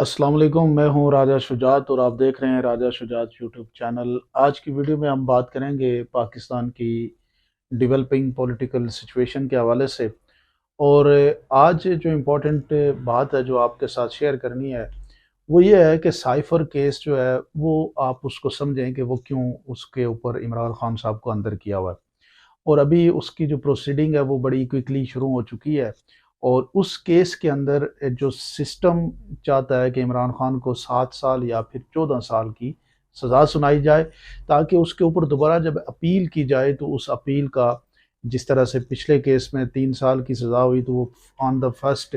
अस्सलाम वालेकुम। मैं हूं राजा शुजात और आप देख रहे हैं राजा शुजात यूट्यूब चैनल। आज की वीडियो में हम बात करेंगे पाकिस्तान की डेवलपिंग पॉलिटिकल सिचुएशन के हवाले से। और आज जो इम्पोर्टेंट बात है जो आपके साथ शेयर करनी है वो ये है कि साइफर केस जो है वो आप उसको समझें कि वो क्यों उसके ऊपर इमरान खान साहब को अंदर किया हुआ है। और अभी उसकी जो प्रोसीडिंग है वो बड़ी क्विकली शुरू हो चुकी है। और उस केस के अंदर जो सिस्टम चाहता है कि इमरान खान को 7 साल या फिर 14 साल की सज़ा सुनाई जाए, ताकि उसके ऊपर दोबारा जब अपील की जाए तो उस अपील का, जिस तरह से पिछले केस में 3 साल की सज़ा हुई तो वो ऑन द फर्स्ट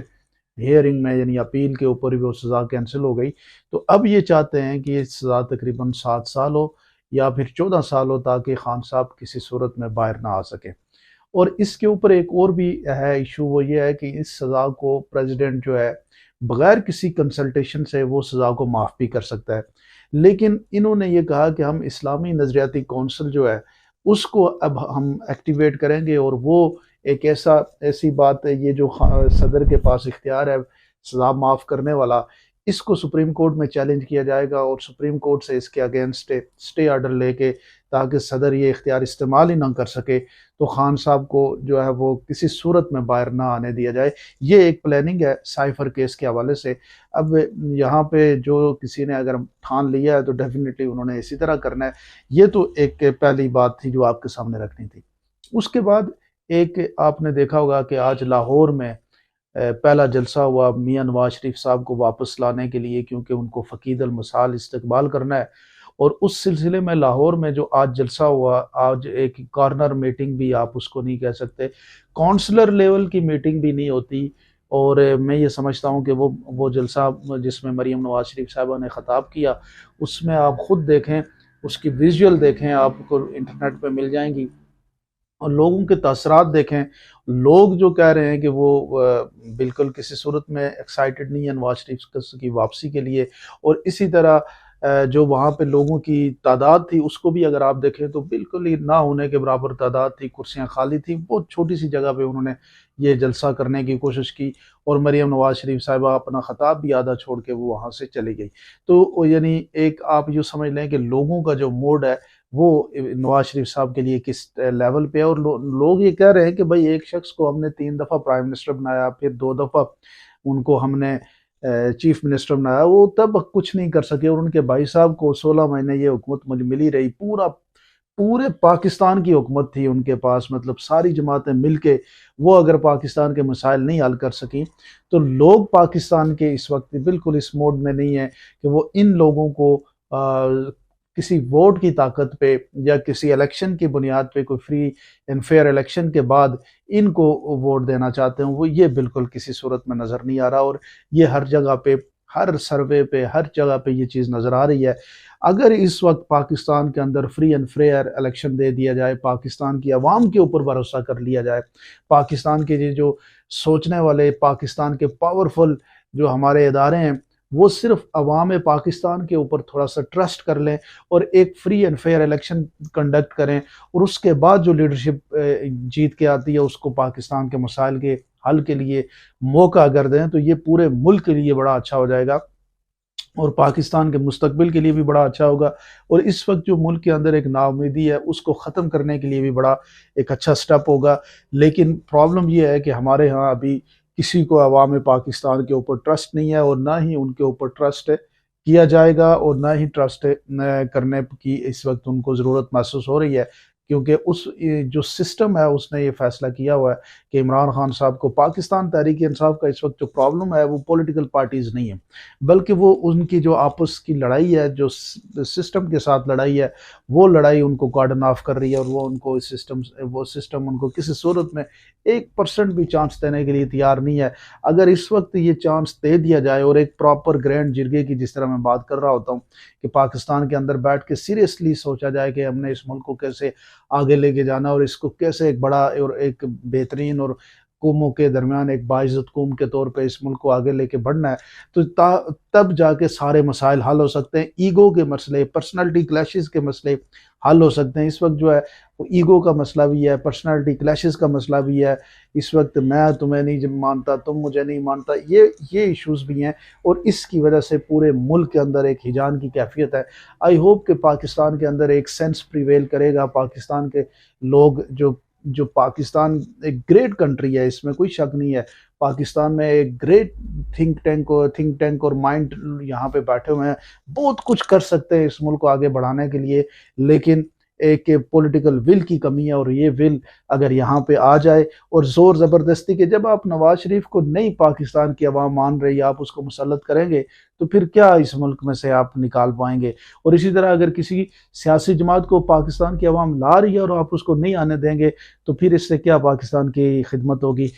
हियरिंग में यानी अपील के ऊपर भी वो सज़ा कैंसिल हो गई। तो अब ये चाहते हैं कि ये सज़ा तकरीबन 7 साल हो या फिर 14 साल हो, ताकि खान साहब किसी सूरत में बाहर ना आ सके। और इसके ऊपर एक और भी है इशू, वो ये है कि इस सज़ा को प्रेसिडेंट जो है बगैर किसी कंसल्टेशन से वो सज़ा को माफ़ भी कर सकता है। लेकिन इन्होंने ये कहा कि हम इस्लामी नज़रियाती कौंसिल जो है उसको अब हम एक्टिवेट करेंगे, और वो एक ऐसी बात है, ये जो सदर के पास इख्तियार है सज़ा माफ़ करने वाला, इसको सुप्रीम कोर्ट में चैलेंज किया जाएगा और सुप्रीम कोर्ट से इसके अगेंस्ट स्टे ऑर्डर लेके, ताकि सदर ये इख्तियार इस्तेमाल ही ना कर सके, तो खान साहब को जो है वो किसी सूरत में बाहर ना आने दिया जाए। ये एक प्लानिंग है साइफर केस के हवाले से। अब यहाँ पे जो किसी ने अगर ठान लिया है तो डेफिनेटली उन्होंने इसी तरह करना है। ये तो एक पहली बात थी जो आपके सामने रखनी थी। उसके बाद एक आपने देखा होगा कि आज लाहौर में पहला जलसा हुआ मियां नवाज शरीफ साहब को वापस लाने के लिए, क्योंकि उनको फ़कीद अल मसाल इस्तकबाल करना है। और उस सिलसिले में लाहौर में जो आज जलसा हुआ, आज एक कॉर्नर मीटिंग भी आप उसको नहीं कह सकते, काउंसलर लेवल की मीटिंग भी नहीं होती। और मैं ये समझता हूँ कि वो जलसा जिसमें मरीम नवाज शरीफ साहबा ने ख़ताब किया, उसमें आप ख़ुद देखें, उसकी विजुअल देखें, आपको इंटरनेट पे मिल जाएंगी, और लोगों के तसरात देखें। लोग जो कह रहे हैं कि वो बिल्कुल किसी सूरत में एक्साइटेड नहीं है नवाज शरीफ की वापसी के लिए। और इसी तरह जो वहाँ पे लोगों की तादाद थी उसको भी अगर आप देखें तो बिल्कुल ही ना होने के बराबर तादाद थी, कुर्सियाँ खाली थी। बहुत छोटी सी जगह पे उन्होंने ये जलसा करने की कोशिश की, और मरीम नवाज शरीफ साहिबा अपना ख़ताब भी आधा छोड़ के वो वहाँ से चली गई। तो यानी एक आप यूँ समझ लें कि लोगों का जो मूड है वो नवाज शरीफ साहब के लिए किस लेवल पे है। और लोग ये कह रहे हैं कि भाई एक शख्स को हमने 3 दफ़ा प्राइम मिनिस्टर बनाया, फिर 2 दफ़ा उनको हमने चीफ मिनिस्टर बनाया, वो तब कुछ नहीं कर सके। और उनके भाई साहब को 16 महीने ये हुकूमत मुझे मिली रही, पूरे पाकिस्तान की हुकूमत थी उनके पास, मतलब सारी जमातें मिलके वो अगर पाकिस्तान के मसाइल नहीं हल कर सकी, तो लोग पाकिस्तान के इस वक्त बिल्कुल इस मोड में नहीं है कि वो इन लोगों को किसी वोट की ताकत पे या किसी इलेक्शन की बुनियाद पे, कोई फ्री एंड फेयर इलेक्शन के बाद इनको वोट देना चाहते हैं। वो ये बिल्कुल किसी सूरत में नज़र नहीं आ रहा। और ये हर जगह पे, हर सर्वे पे, हर जगह पे ये चीज़ नज़र आ रही है। अगर इस वक्त पाकिस्तान के अंदर free and fair election they दिया जाए, पाकिस्तान की आवाम के ऊपर भरोसा कर लिया जाए, पाकिस्तान के ये जो सोचने वाले, पाकिस्तान के पावरफुल जो हमारे इदारे हैं, वो सिर्फ अवाम पाकिस्तान के ऊपर थोड़ा सा ट्रस्ट कर लें और एक free and fair election conduct करें, और उसके बाद जो लीडरशिप जीत के आती है उसको पाकिस्तान के मसाइल के हल के लिए मौका अगर दें, तो ये पूरे मुल्क के लिए बड़ा अच्छा हो जाएगा और पाकिस्तान के मुस्तकबिल के लिए भी बड़ा अच्छा होगा। और इस वक्त जो मुल्क के अंदर एक नाउमीदी है उसको ख़त्म करने के लिए भी बड़ा एक अच्छा स्टेप होगा। लेकिन प्रॉब्लम ये है कि हमारे यहाँ अभी किसी को अवाम पाकिस्तान के ऊपर ट्रस्ट नहीं है, और ना ही उनके ऊपर ट्रस्ट किया जाएगा, और ना ही ट्रस्ट करने की इस वक्त उनको ज़रूरत महसूस हो रही है। क्योंकि उस जो सिस्टम है उसने ये फैसला किया हुआ है कि इमरान खान साहब को, पाकिस्तान तहरीक इंसाफ का इस वक्त जो प्रॉब्लम है वो पॉलिटिकल पार्टीज़ नहीं है, बल्कि वो उनकी जो आपस की लड़ाई है, जो सिस्टम के साथ लड़ाई है, वो लड़ाई उनको कार्डन ऑफ कर रही है। और वो उनको इस सिस्टम उनको किसी सूरत में 1% भी चांस देने के लिए तैयार नहीं है। अगर इस वक्त ये चांस दे दिया जाए और एक प्रॉपर ग्रैंड जिरगे की, जिस तरह मैं बात कर रहा होता हूँ, कि पाकिस्तान के अंदर बैठ के सीरियसली सोचा जाए कि हमने इस मुल्क को कैसे आगे लेके जाना और इसको कैसे एक बड़ा और एक बेहतरीन और कौमों के दरमियान एक बाइज्जत कौम के तौर पे इस मुल्क को आगे लेके बढ़ना है, तो तब जाके सारे मसाइल हल हो सकते हैं। ईगो के मसले, पर्सनालिटी क्लैशेस के मसले हल हो सकते हैं। इस वक्त जो है वो ईगो का मसला भी है, पर्सनालिटी क्लैशेस का मसला भी है। इस वक्त मैं तुम्हें नहीं मानता, तुम मुझे नहीं मानता, ये इश्यूज भी हैं, और इसकी वजह से पूरे मुल्क के अंदर एक हिजान की कैफियत है। आई होप कि पाकिस्तान के अंदर एक सेंस प्रिवेल करेगा। पाकिस्तान के लोग जो जो पाकिस्तान एक ग्रेट कंट्री है, इसमें कोई शक नहीं है। पाकिस्तान में एक ग्रेट थिंक टैंक और माइंड यहाँ पे बैठे हुए हैं, बहुत कुछ कर सकते हैं इस मुल्क को आगे बढ़ाने के लिए, लेकिन एक पॉलिटिकल विल की कमी है। और ये विल अगर यहाँ पे आ जाए और जोर ज़बरदस्ती के, जब आप नवाज शरीफ को नहीं पाकिस्तान की आवाम मान रही, आप उसको मुसल्लत करेंगे, तो फिर क्या इस मुल्क में से आप निकाल पाएंगे। और इसी तरह अगर किसी सियासी जमात को पाकिस्तान की आवाम ला रही है और आप उसको नहीं आने देंगे, तो फिर इससे क्या पाकिस्तान की खिदमत होगी।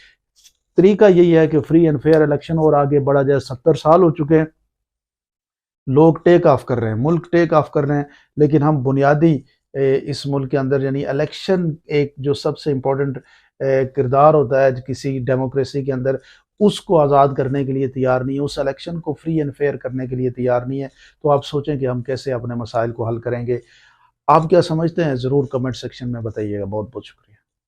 तरीका यही है कि फ्री एंड फेयर इलेक्शन और आगे बढ़ा जाए। 70 साल हो चुके हैं, लोग टेक ऑफ कर रहे हैं, मुल्क टेक ऑफ कर रहे हैं, लेकिन हम बुनियादी इस मुल्क के अंदर, यानी इलेक्शन एक जो सबसे इम्पोर्टेंट किरदार होता है किसी डेमोक्रेसी के अंदर, उसको आज़ाद करने के लिए तैयार नहीं है, उस इलेक्शन को फ्री एंड फेयर करने के लिए तैयार नहीं है। तो आप सोचें कि हम कैसे अपने मसाइल को हल करेंगे। आप क्या समझते हैं, ज़रूर कमेंट सेक्शन में बताइएगा। बहुत बहुत शुक्रिया।